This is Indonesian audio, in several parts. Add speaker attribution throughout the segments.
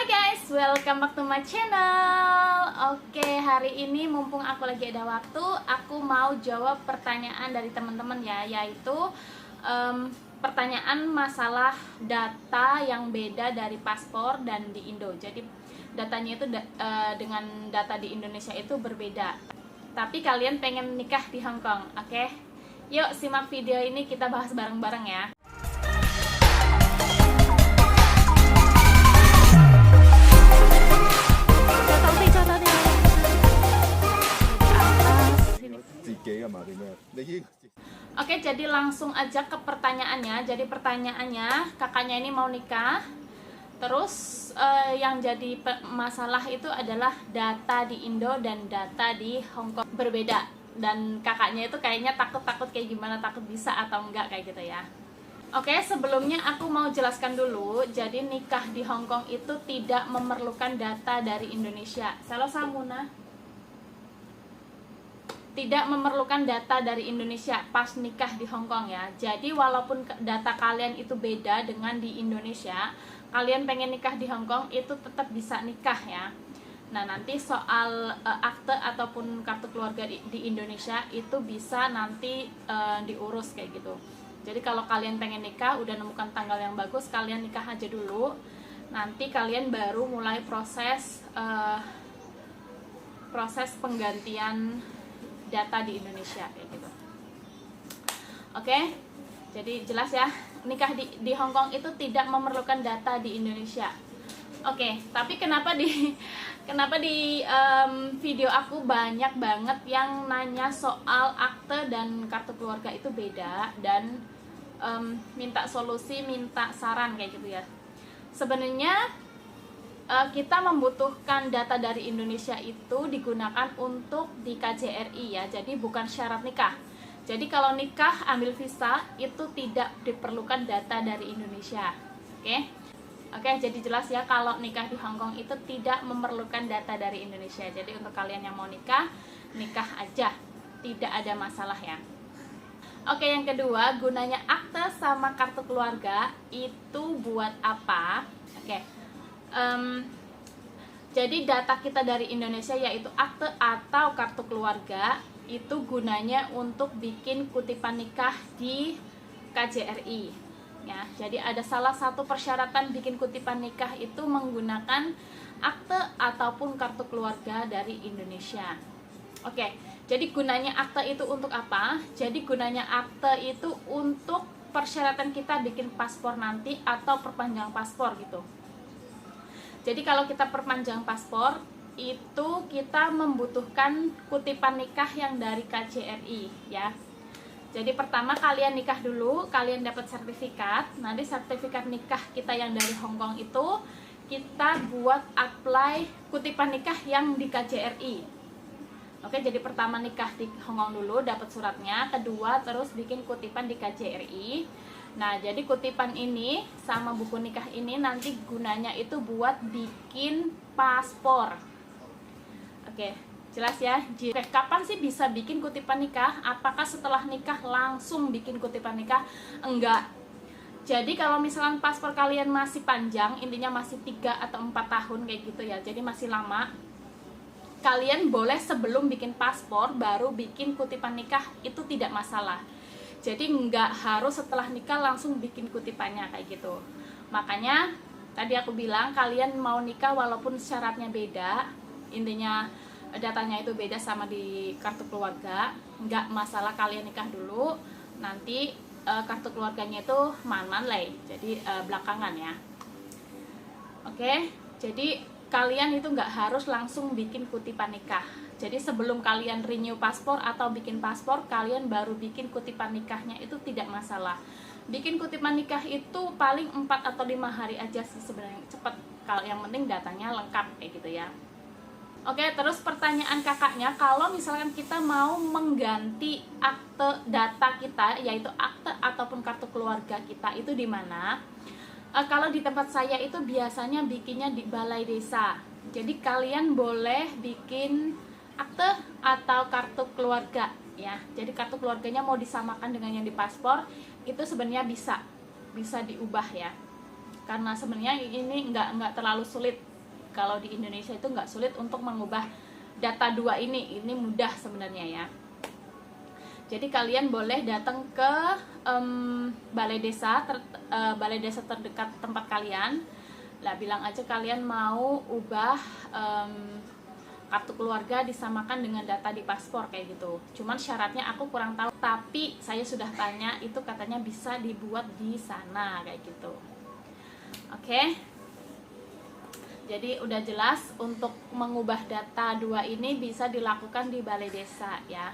Speaker 1: Hai guys, welcome back to my channel. Oke, hari ini mumpung aku lagi ada waktu, aku mau jawab pertanyaan dari teman-teman ya, yaitu pertanyaan masalah data yang beda dari paspor dan di Indo. Jadi datanya itu dengan data di Indonesia itu berbeda. Tapi kalian pengen nikah di Hong Kong, oke? Yuk simak video ini, kita bahas bareng-bareng ya. Oke, jadi langsung aja ke pertanyaannya. Jadi pertanyaannya, kakaknya ini mau nikah. Terus yang jadi masalah itu adalah data di Indo dan data di Hong Kong berbeda. Dan kakaknya itu kayaknya takut-takut kayak gimana, takut bisa atau enggak kayak gitu ya. Oke, sebelumnya aku mau jelaskan dulu. Jadi nikah di Hong Kong itu tidak memerlukan data dari Indonesia. Salah Samuna. Tidak memerlukan data dari Indonesia pas nikah di Hong Kong ya. Jadi walaupun data kalian itu beda dengan di Indonesia, kalian pengen nikah di Hong Kong itu tetap bisa nikah ya. Nah, nanti soal akte ataupun kartu keluarga di Indonesia itu bisa nanti diurus kayak gitu. Jadi kalau kalian pengen nikah, udah nemukan tanggal yang bagus, kalian nikah aja dulu. Nanti kalian baru mulai proses penggantian data di Indonesia kayak gitu. Oke, jadi jelas ya, nikah di Hong Kong itu tidak memerlukan data di Indonesia. Oke, tapi kenapa di video aku banyak banget yang nanya soal akte dan kartu keluarga itu beda dan minta solusi, minta saran kayak gitu ya. Sebenarnya kita membutuhkan data dari Indonesia itu digunakan untuk di KJRI ya, jadi bukan syarat nikah. Jadi kalau nikah ambil visa itu tidak diperlukan data dari Indonesia. Oke, jadi jelas ya, kalau nikah di Hong Kong itu tidak memerlukan data dari Indonesia. Jadi untuk kalian yang mau nikah, nikah aja, tidak ada masalah ya. Oke, yang kedua, gunanya akte sama kartu keluarga itu buat apa? Jadi data kita dari Indonesia yaitu akte atau kartu keluarga itu gunanya untuk bikin kutipan nikah di KJRI ya. Jadi ada salah satu persyaratan bikin kutipan nikah itu menggunakan akte ataupun kartu keluarga dari Indonesia. Oke, jadi gunanya akte itu untuk apa? Jadi gunanya akte itu untuk persyaratan kita bikin paspor nanti atau perpanjang paspor gitu. Jadi kalau kita perpanjang paspor, itu kita membutuhkan kutipan nikah yang dari KJRI ya. Jadi pertama kalian nikah dulu, kalian dapat sertifikat. Nanti sertifikat nikah kita yang dari Hong Kong itu kita buat apply kutipan nikah yang di KJRI. Oke, jadi pertama nikah di Hong Kong dulu, dapat suratnya. Kedua terus bikin kutipan di KJRI. Nah, jadi kutipan ini sama buku nikah ini nanti gunanya itu buat bikin paspor. Oke, jelas ya. Kapan sih bisa bikin kutipan nikah? Apakah setelah nikah langsung bikin kutipan nikah? Enggak. Jadi kalau misalnya paspor kalian masih panjang, intinya masih 3 atau 4 tahun kayak gitu ya, jadi masih lama, kalian boleh sebelum bikin paspor baru bikin kutipan nikah, itu tidak masalah. Jadi nggak harus setelah nikah langsung bikin kutipannya kayak gitu. Makanya tadi aku bilang kalian mau nikah walaupun syaratnya beda, intinya datanya itu beda sama di kartu keluarga, nggak masalah, kalian nikah dulu. Nanti kartu keluarganya itu manlay, jadi belakangan ya. Oke, jadi kalian itu nggak harus langsung bikin kutipan nikah. Jadi sebelum kalian renew paspor atau bikin paspor, kalian baru bikin kutipan nikahnya, itu tidak masalah. Bikin kutipan nikah itu paling 4 atau 5 hari aja sih sebenarnya, cepat. Kalau yang penting datanya lengkap kayak gitu ya. Oke, terus pertanyaan kakaknya, kalau misalkan kita mau mengganti akte data kita, yaitu akte ataupun kartu keluarga kita, itu di mana? Kalau di tempat saya itu biasanya bikinnya di balai desa. Jadi kalian boleh bikin akte atau kartu keluarga ya. Jadi kartu keluarganya mau disamakan dengan yang di paspor, itu sebenarnya bisa diubah ya. Karena sebenarnya ini nggak terlalu sulit kalau di Indonesia itu nggak sulit untuk mengubah data dua ini mudah sebenarnya ya. Jadi kalian boleh datang ke balai desa terdekat tempat kalian. Lah bilang aja kalian mau ubah kartu keluarga disamakan dengan data di paspor kayak gitu. Cuman syaratnya aku kurang tahu, tapi saya sudah tanya, itu katanya bisa dibuat di sana kayak gitu. Oke. Jadi udah jelas untuk mengubah data dua ini bisa dilakukan di balai desa ya.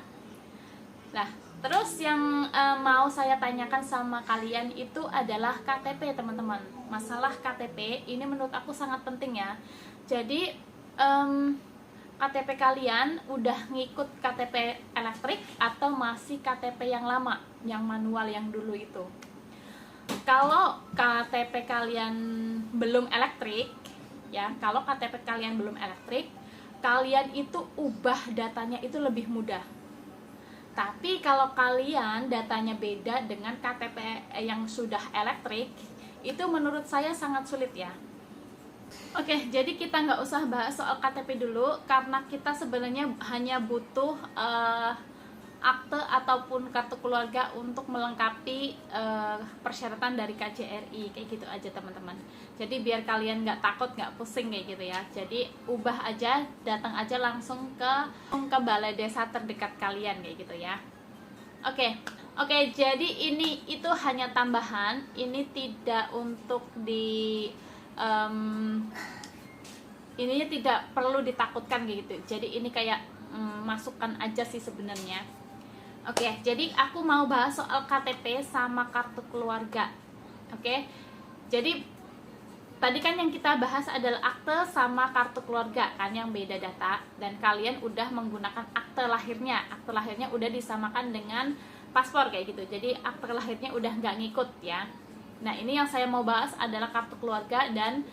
Speaker 1: Nah, terus yang mau saya tanyakan sama kalian itu adalah KTP teman-teman. Masalah KTP ini menurut aku sangat penting ya. Jadi KTP kalian udah ngikut KTP elektrik atau masih KTP yang lama, yang manual yang dulu itu. Kalau KTP kalian belum elektrik ya, kalau KTP kalian belum elektrik, kalian itu ubah datanya itu lebih mudah. Tapi kalau kalian datanya beda dengan KTP yang sudah elektrik, itu menurut saya sangat sulit ya. Oke, jadi kita nggak usah bahas soal KTP dulu, karena kita sebenarnya hanya butuh akte ataupun kartu keluarga untuk melengkapi persyaratan dari KJRI, kayak gitu aja teman-teman. Jadi biar kalian nggak takut, nggak pusing kayak gitu ya. Jadi ubah aja, datang aja langsung ke balai desa terdekat kalian kayak gitu ya. Oke, jadi itu hanya tambahan, ini tidak untuk ininya tidak perlu ditakutkan gitu. Jadi ini kayak masukan aja sih sebenarnya. Oke, jadi aku mau bahas soal KTP sama kartu keluarga. Oke, jadi tadi kan yang kita bahas adalah akte sama kartu keluarga kan, yang beda data, dan kalian udah menggunakan akte lahirnya. Akte lahirnya udah disamakan dengan paspor kayak gitu. Jadi akte lahirnya udah nggak ngikut ya. Nah, ini yang saya mau bahas adalah kartu keluarga dan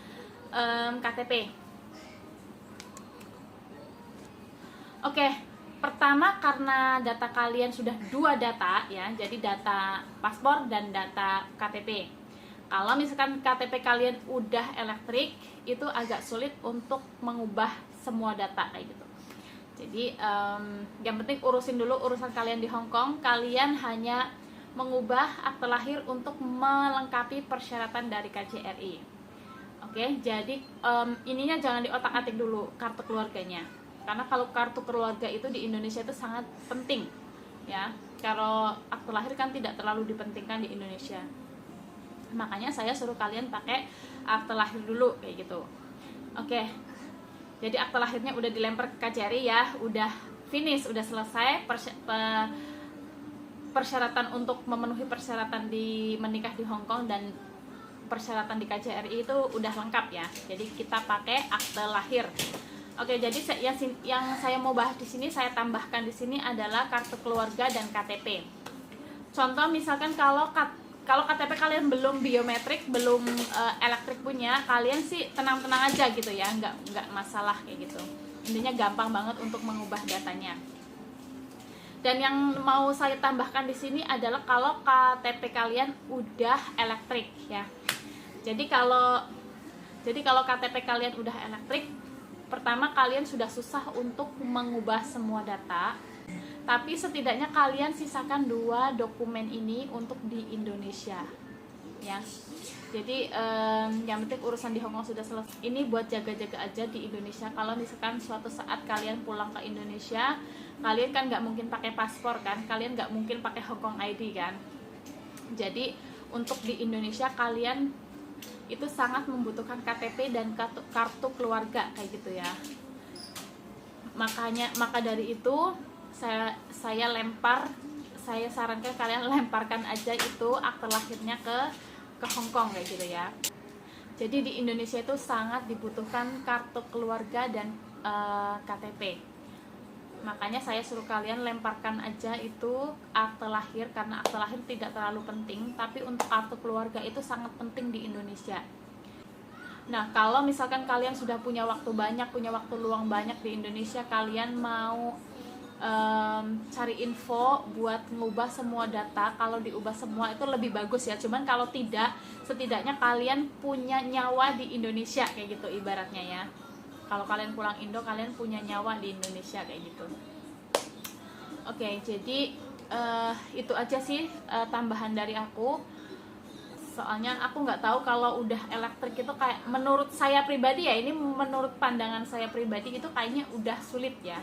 Speaker 1: KTP. Oke, pertama karena data kalian sudah dua data ya, jadi data paspor dan data KTP. Kalau misalkan KTP kalian udah elektrik, itu agak sulit untuk mengubah semua data kayak gitu. Jadi yang penting urusin dulu urusan kalian di Hong Kong. Kalian hanya mengubah akte lahir untuk melengkapi persyaratan dari KJRI. Oke, jadi ininya jangan diotak-atik dulu kartu keluarganya, karena kalau kartu keluarga itu di Indonesia itu sangat penting ya. Kalau akte lahir kan tidak terlalu dipentingkan di Indonesia, makanya saya suruh kalian pakai akte lahir dulu kayak gitu. Oke, jadi akte lahirnya udah dilempar ke KJRI ya, udah finish, udah selesai persyaratan untuk memenuhi persyaratan di menikah di Hong Kong dan persyaratan di KJRI itu udah lengkap ya. Jadi kita pakai akte lahir. Oke, jadi yang saya mau bahas di sini, saya tambahkan di sini adalah kartu keluarga dan KTP. Contoh misalkan kalau KTP kalian belum biometrik, belum elektrik punya, kalian sih tenang-tenang aja gitu ya, nggak masalah kayak gitu. Intinya gampang banget untuk mengubah datanya. Dan yang mau saya tambahkan di sini adalah kalau KTP kalian udah elektrik ya. Jadi kalau KTP kalian udah elektrik, pertama kalian sudah susah untuk mengubah semua data, tapi setidaknya kalian sisakan 2 dokumen ini untuk di Indonesia ya. Jadi yang penting urusan di Hong Kong sudah selesai. Ini buat jaga-jaga aja di Indonesia. Kalau misalkan suatu saat kalian pulang ke Indonesia, kalian kan nggak mungkin pakai paspor kan, kalian nggak mungkin pakai Hong Kong ID kan. Jadi untuk di Indonesia kalian itu sangat membutuhkan KTP dan kartu keluarga kayak gitu ya. Maka dari itu saya sarankan kalian lemparkan aja itu akte lahirnya ke Hong Kong kayak gitu ya. Jadi di Indonesia itu sangat dibutuhkan kartu keluarga dan KTP. Makanya saya suruh kalian lemparkan aja itu akte lahir, karena akte lahir tidak terlalu penting, tapi untuk kartu keluarga itu sangat penting di Indonesia. Nah, kalau misalkan kalian sudah punya waktu banyak, punya waktu luang banyak di Indonesia, kalian mau cari info buat ngubah semua data, kalau diubah semua itu lebih bagus ya. Cuman kalau tidak, setidaknya kalian punya nyawa di Indonesia kayak gitu ibaratnya ya. kalau kalian pulang Indo, kalian punya nyawa di Indonesia kayak gitu. Oke, jadi itu aja sih tambahan dari aku. Soalnya aku nggak tahu kalau udah elektrik itu kayak, menurut saya pribadi ya, ini menurut pandangan saya pribadi itu kayaknya udah sulit ya.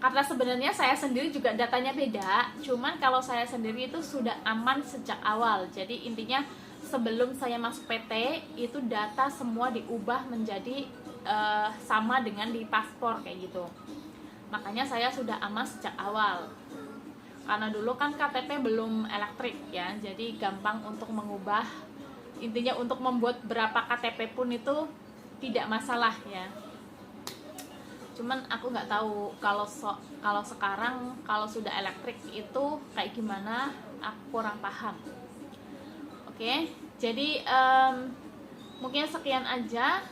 Speaker 1: Karena sebenarnya saya sendiri juga datanya beda, cuman kalau saya sendiri itu sudah aman sejak awal. Jadi intinya sebelum saya masuk PT itu data semua diubah menjadi sama dengan di paspor kayak gitu. Makanya saya sudah aman sejak awal. Karena dulu kan KTP belum elektrik ya, jadi gampang untuk mengubah. Intinya untuk membuat berapa KTP pun itu tidak masalah ya. Cuman aku nggak tahu kalau sekarang kalau sudah elektrik itu kayak gimana, aku kurang paham. Oke, jadi mungkin sekian aja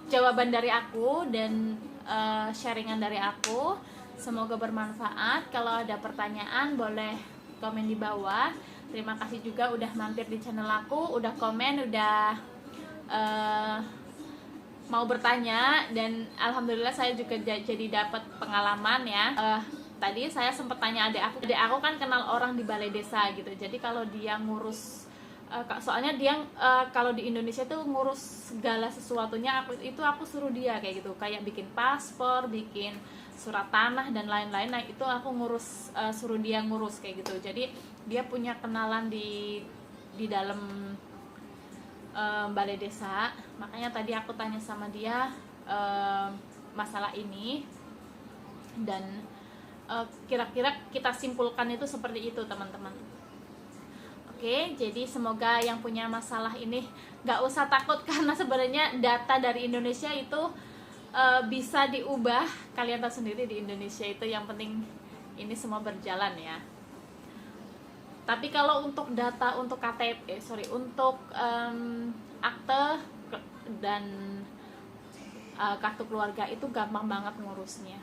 Speaker 1: jawaban dari aku dan sharingan dari aku. Semoga bermanfaat. Kalau ada pertanyaan boleh komen di bawah. Terima kasih juga udah mampir di channel aku, udah komen, udah mau bertanya, dan alhamdulillah saya juga jadi dapat pengalaman ya. Tadi saya sempat tanya adik aku kan kenal orang di balai desa gitu. Jadi kalau dia ngurus soalnya dia kalau di Indonesia tuh ngurus segala sesuatunya aku suruh dia kayak gitu, kayak bikin paspor, bikin surat tanah dan lain-lain. Nah itu aku suruh dia ngurus kayak gitu. Jadi dia punya kenalan di dalam balai desa. Makanya tadi aku tanya sama dia masalah ini, dan kira-kira kita simpulkan itu seperti itu teman-teman. Oke, jadi semoga yang punya masalah ini gak usah takut, karena sebenarnya data dari Indonesia itu bisa diubah. Kalian tahu sendiri di Indonesia itu yang penting ini semua berjalan ya. Tapi kalau untuk data untuk untuk akte dan kartu keluarga itu gampang banget ngurusnya.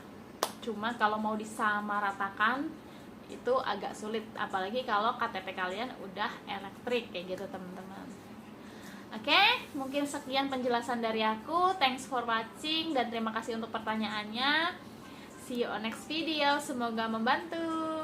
Speaker 1: Cuma kalau mau disamaratakan itu agak sulit, apalagi kalau KTP kalian udah elektrik kayak gitu teman-teman. Oke, mungkin sekian penjelasan dari aku. Thanks for watching dan terima kasih untuk pertanyaannya. See you on next video. Semoga membantu.